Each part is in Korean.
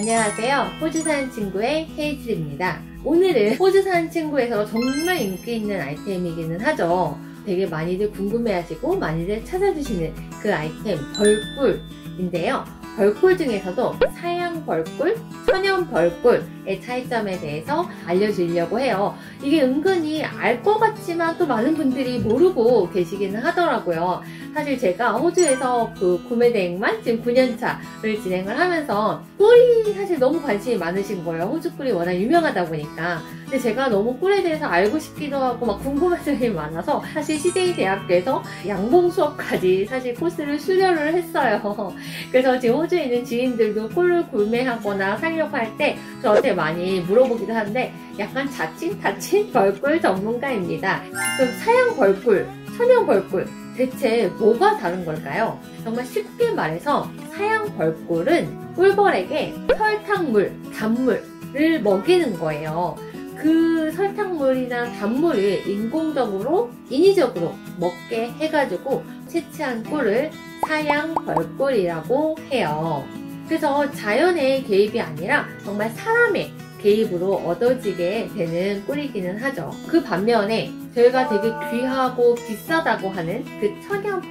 안녕하세요. 호주 사는 친구의 헤이즐입니다. 오늘은 호주 사는 친구에서 정말 인기 있는 아이템이기는 하죠. 되게 많이들 궁금해하시고 많이들 찾아주시는 그 아이템 벌꿀인데요. 벌꿀 중에서도 사양 벌꿀, 천연 벌꿀의 차이점에 대해서 알려드리려고 해요. 이게 은근히 알 것 같지만 또 많은 분들이 모르고 계시기는 하더라고요. 사실 제가 호주에서 그 구매 대행만 지금 9년차를 진행을 하면서 꿀이 사실 너무 관심이 많으신 거예요. 호주 꿀이 워낙 유명하다 보니까. 근데 제가 너무 꿀에 대해서 알고 싶기도 하고 막 궁금한 점이 많아서 사실 CJ 대학교에서 양봉 수업까지 사실 코스를 수료를 했어요. 그래서 지금 호주에 있는 지인들도 꿀을 구매하거나 사려고 할 때 저한테 많이 물어보기도 하는데 약간 자칭 벌꿀 전문가입니다. 그럼 사양 벌꿀, 천연 벌꿀 대체 뭐가 다른 걸까요? 정말 쉽게 말해서 사양 벌꿀은 꿀벌에게 설탕물, 단물을 먹이는 거예요. 그 설탕물이나 단물을 인공적으로, 인위적으로 먹게 해가지고 채취한 꿀을 사양 벌꿀이라고 해요. 그래서 자연의 개입이 아니라 정말 사람의 개입으로 얻어지게 되는 꿀이기는 하죠. 그 반면에 저희가 되게 귀하고 비싸다고 하는 그 천연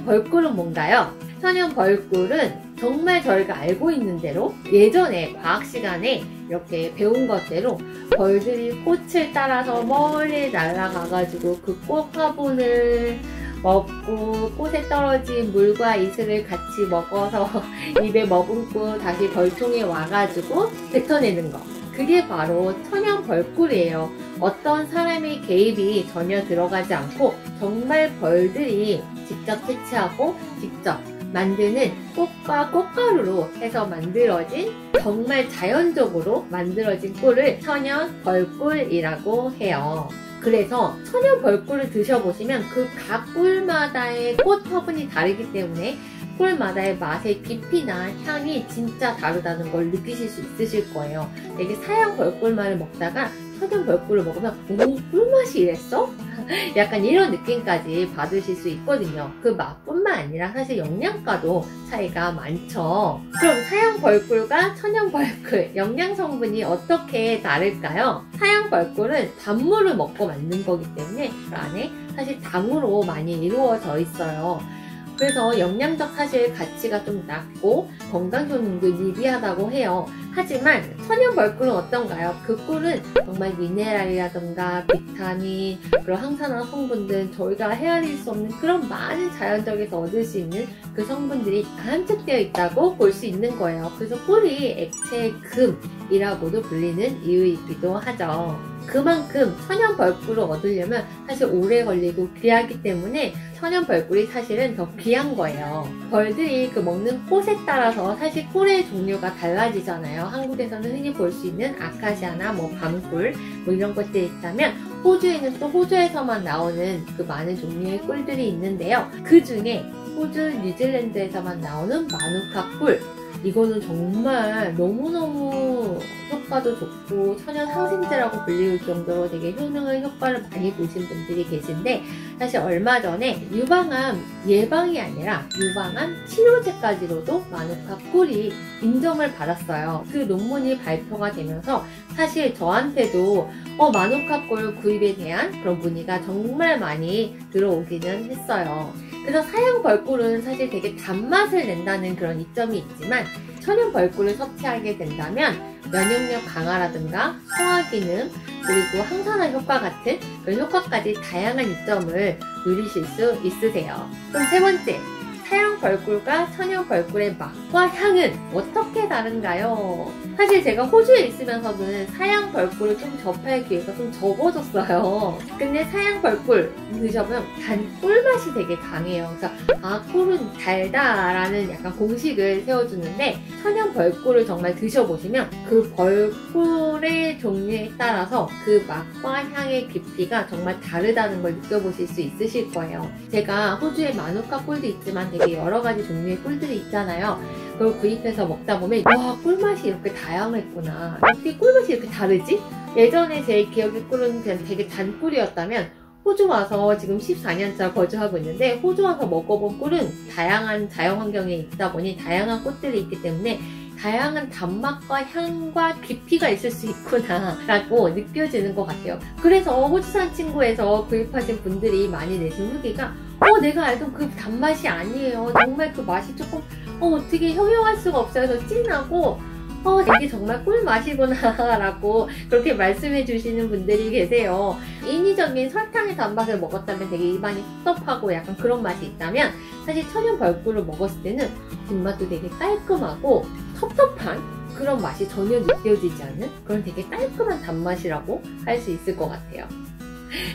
벌꿀은 뭔가요? 천연 벌꿀은 정말 저희가 알고 있는 대로 예전에 과학 시간에 이렇게 배운 것대로 벌들이 꽃을 따라서 멀리 날아가가지고 그 꽃 화분을 먹고 꽃에 떨어진 물과 이슬을 같이 먹어서 입에 머금고 다시 벌통에 와가지고 뱉어내는 거. 그게 바로 천연 벌꿀이에요. 어떤 사람의 개입이 전혀 들어가지 않고 정말 벌들이 직접 채취하고 직접 만드는 꽃과 꽃가루로 해서 만들어진 정말 자연적으로 만들어진 꿀을 천연 벌꿀이라고 해요. 그래서 천연 벌꿀을 드셔보시면 그 각 꿀마다의 꽃 화분이 다르기 때문에 꿀마다의 맛의 깊이나 향이 진짜 다르다는 걸 느끼실 수 있으실 거예요. 되게 사양 벌꿀만을 먹다가 천연 벌꿀을 먹으면 오, 꿀맛이 이랬어? 약간 이런 느낌까지 받으실 수 있거든요. 그 맛뿐만 아니라 사실 영양가도 차이가 많죠. 그럼 사양 벌꿀과 천연 벌꿀 영양 성분이 어떻게 다를까요? 사양 벌꿀은 단물을 먹고 만든 거기 때문에 그 안에 사실 당으로 많이 이루어져 있어요. 그래서 영양적 사실 가치가 좀 낮고 건강 효능도 미비하다고 해요. 하지만 천연 벌꿀은 어떤가요? 그 꿀은 정말 미네랄이라던가 비타민, 그리고 항산화 성분들 저희가 헤아릴 수 없는 그런 많은 자연적에서 얻을 수 있는 그 성분들이 함축되어 있다고 볼 수 있는 거예요. 그래서 꿀이 액체 금이라고도 불리는 이유이기도 하죠. 그만큼 천연 벌꿀을 얻으려면 사실 오래 걸리고 귀하기 때문에 천연 벌꿀이 사실은 더 귀한 거예요. 벌들이 그 먹는 꽃에 따라서 사실 꿀의 종류가 달라지잖아요. 한국에서는 흔히 볼 수 있는 아카시아나 뭐 밤꿀 뭐 이런 것들이 있다면 호주에는 또 호주에서만 나오는 그 많은 종류의 꿀들이 있는데요. 그 중에 호주, 뉴질랜드에서만 나오는 마누카 꿀, 이거는 정말 너무너무 효과도 좋고 천연 항생제라고 불릴 정도로 되게 효능의 효과를 많이 보신 분들이 계신데, 사실 얼마 전에 유방암 예방이 아니라 유방암 치료제까지로도 마누카 꿀이 인정을 받았어요. 그 논문이 발표가 되면서 사실 저한테도 마누카 꿀 구입에 대한 그런 문의가 정말 많이 들어오기는 했어요. 그래서 사양 벌꿀은 사실 되게 단맛을 낸다는 그런 이점이 있지만 천연 벌꿀을 섭취하게 된다면 면역력 강화라든가 소화기능, 그리고 항산화 효과 같은 그런 효과까지 다양한 이점을 누리실 수 있으세요. 그럼 세 번째, 사양 벌꿀과 천연 벌꿀의 맛과 향은 어떻게 다른가요? 사실 제가 호주에 있으면서는 사양 벌꿀을 좀 접할 기회가 좀 적어졌어요. 근데 사양 벌꿀 드셔보면 단 꿀맛이 되게 강해요. 그래서 꿀은 달다라는 약간 공식을 세워주는데, 천연 벌꿀을 정말 드셔보시면 그 벌꿀의 종류에 따라서 그 맛과 향의 깊이가 정말 다르다는 걸 느껴보실 수 있으실 거예요. 제가 호주에 마누카 꿀도 있지만 되게 여러 가지 종류의 꿀들이 있잖아요. 그걸 구입해서 먹다 보면 와, 꿀맛이 이렇게 다양했구나, 어떻게 꿀맛이 이렇게 다르지? 예전에 제 기억의 꿀은 그냥 되게 단 꿀이었다면 호주 와서 지금 14년차 거주하고 있는데 호주 와서 먹어본 꿀은 다양한 자연 환경에 있다 보니 다양한 꽃들이 있기 때문에 다양한 단맛과 향과 깊이가 있을 수 있구나 라고 느껴지는 것 같아요. 그래서 호주산 친구에서 구입하신 분들이 많이 내신 후기가 내가 알던 그 단맛이 아니에요. 정말 그 맛이 조금 어떻게 형용할 수가 없어요. 그래서 진하고 이게 정말 꿀맛이구나 라고 그렇게 말씀해 주시는 분들이 계세요. 인위적인 설탕의 단맛을 먹었다면 되게 입안이 텁텁하고 약간 그런 맛이 있다면, 사실 천연 벌꿀을 먹었을 때는 뒷맛도 되게 깔끔하고 텁텁한 그런 맛이 전혀 느껴지지 않는 그런 되게 깔끔한 단맛이라고 할 수 있을 것 같아요.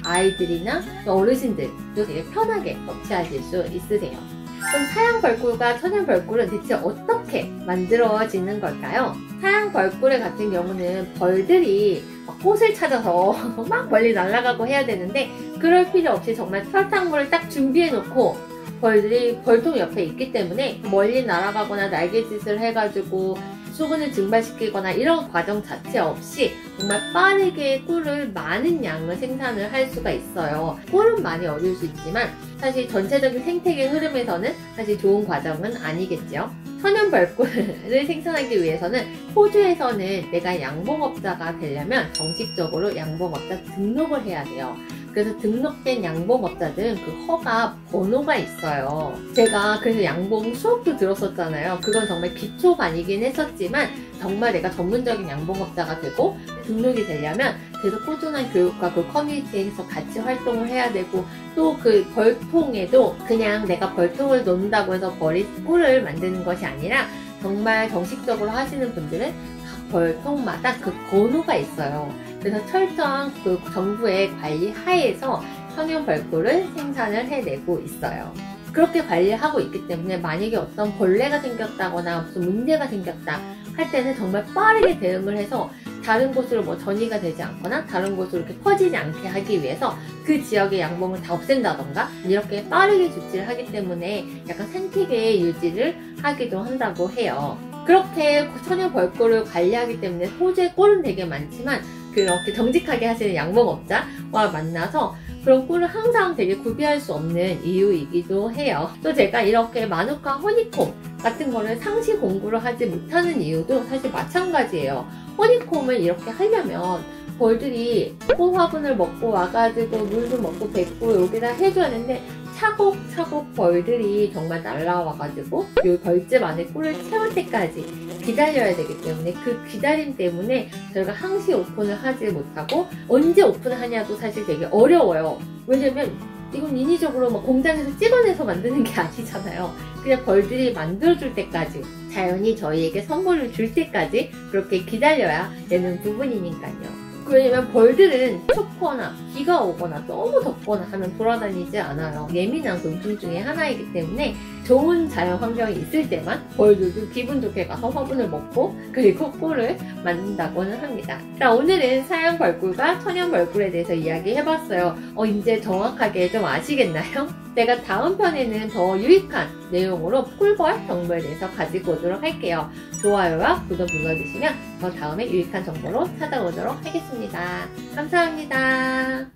아이들이나 어르신들도 되게 편하게 섭취하실 수 있으세요. 그럼 사양 벌꿀과 천연 벌꿀은 대체 어떻게 만들어지는 걸까요? 사양 벌꿀 같은 경우는 벌들이 꽃을 찾아서 막 멀리 날아가고 해야 되는데, 그럴 필요 없이 정말 설탕물을 딱 준비해 놓고 벌들이 벌통 옆에 있기 때문에 멀리 날아가거나 날갯짓을 해가지고 수분을 증발시키거나 이런 과정 자체 없이 정말 빠르게 꿀을 많은 양을 생산을 할 수가 있어요. 꿀은 많이 어려울 수 있지만 사실 전체적인 생태계 흐름에서는 사실 좋은 과정은 아니겠죠. 천연 벌꿀을 생산하기 위해서는 호주에서는 내가 양봉업자가 되려면 정식적으로 양봉업자 등록을 해야 돼요. 그래서 등록된 양봉업자들은 그 허가 번호가 있어요. 제가 그래서 양봉 수업도 들었었잖아요. 그건 정말 기초반이긴 했었지만 정말 내가 전문적인 양봉업자가 되고 등록이 되려면 계속 꾸준한 교육과 그 커뮤니티에서 같이 활동을 해야 되고, 또 그 벌통에도 그냥 내가 벌통을 놓는다고 해서 벌이 꿀을 만드는 것이 아니라 정말 정식적으로 하시는 분들은 각 벌통마다 그 번호가 있어요. 그래서 철저한 그 정부의 관리 하에서 천연 벌꿀을 생산을 해내고 있어요. 그렇게 관리하고 있기 때문에 만약에 어떤 벌레가 생겼다거나 무슨 문제가 생겼다 할 때는 정말 빠르게 대응을 해서 다른 곳으로 전이가 되지 않거나 다른 곳으로 이렇게 퍼지지 않게 하기 위해서 그 지역의 양봉을 다 없앤다던가 이렇게 빠르게 조치를 하기 때문에 약간 생태계의 유지를 하기도 한다고 해요. 그렇게 천연 벌꿀을 관리하기 때문에 호주에 꿀은 되게 많지만 그렇게 정직하게 하시는 양봉업자와 만나서 그런 꿀을 항상 되게 구비할 수 없는 이유이기도 해요. 또 제가 이렇게 마누카 허니콤 같은 거를 상시 공구를 하지 못하는 이유도 사실 마찬가지예요. 허니콤을 이렇게 하려면 벌들이 꿀 화분을 먹고 와가지고 물도 먹고 뱉고 여기다 해줘야 하는데 차곡차곡 벌들이 정말 날라와가지고 이 벌집 안에 꿀을 채울 때까지 기다려야 되기 때문에 그 기다림 때문에 저희가 항시 오픈을 하지 못하고 언제 오픈을 하냐도 사실 되게 어려워요. 왜냐면 이건 인위적으로 공장에서 찍어내서 만드는 게 아니잖아요. 그냥 벌들이 만들어줄 때까지 자연이 저희에게 선물을 줄 때까지 그렇게 기다려야 되는 부분이니까요. 왜냐면 벌들은 춥거나 비가 오거나 너무 덥거나 하면 돌아다니지 않아요. 예민한 곤충 중에 하나이기 때문에 좋은 자연 환경이 있을 때만 벌들도 기분 좋게 가서 화분을 먹고 그리고 꿀을 만든다고는 합니다. 자, 오늘은 사양 벌꿀과 천연 벌꿀에 대해서 이야기해봤어요. 이제 정확하게 좀 아시겠나요? 제가 다음 편에는 더 유익한 내용으로 꿀벌 정보에 대해서 가지고 오도록 할게요. 좋아요와 구독 눌러주시면 더 다음에 유익한 정보로 찾아오도록 하겠습니다. 감사합니다.